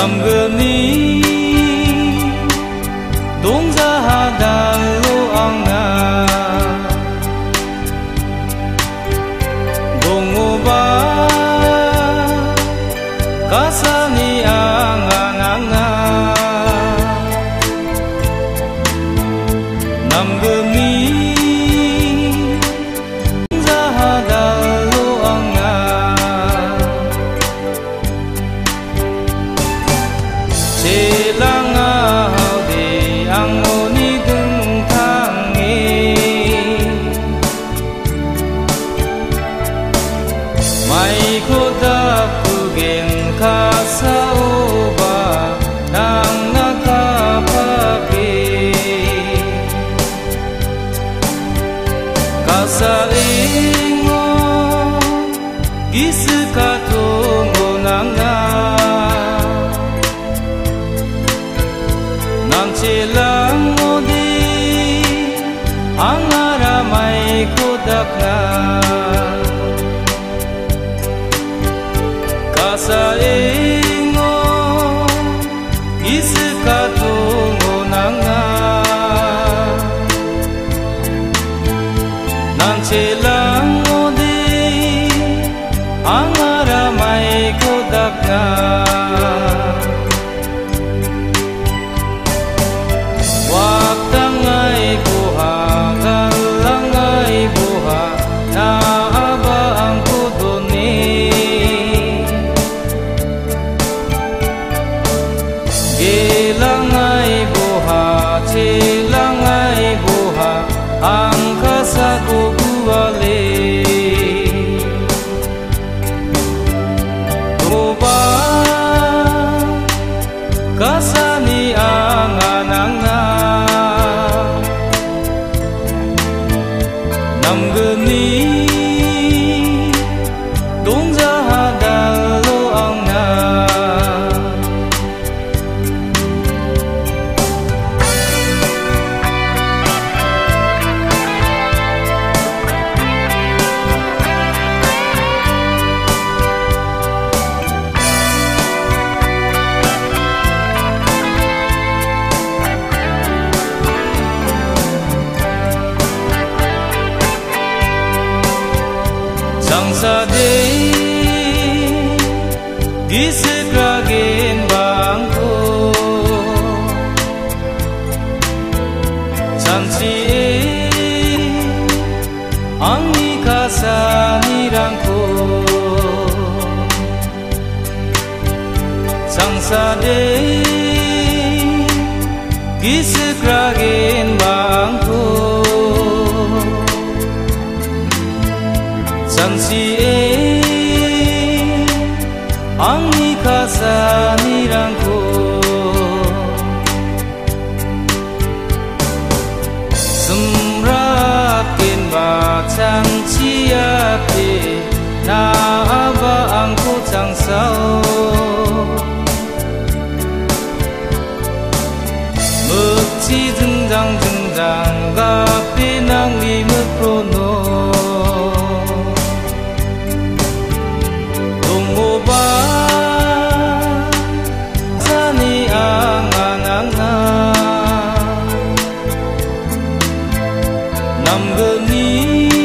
남근이 동자하달로 앙나 동오바 가사니 앙앙앙아 남근이 동자하달로 앙나 제랑아우디 앙오니 등탕에 마이코 다프겐 가사오바 낭나카파게 가사잉오 기스카통오 낭나 Nangcilang odi ang aramay kodak na kasaingo isikatungo nang na Nangcilang odi ang aramay kodak na Tangay buha, galangay buha, naaba ang kudoni Gilangay buha, chilangay buha, ang kasaguguali Tuba, kasani ang ananga 남근이 동자하달로 앙나 장사대 기스크라긴 방고 잔치에 앙니 가사니랑고 장사대 기스크라긴 방고 장시에 앙니 가사니랑고 숨락긴 바 장치 앞에 나아바 안고 장사오 묵지 등장 등장 가피 낭리 묵고노 동오바 산이 앙앙앙아 남근이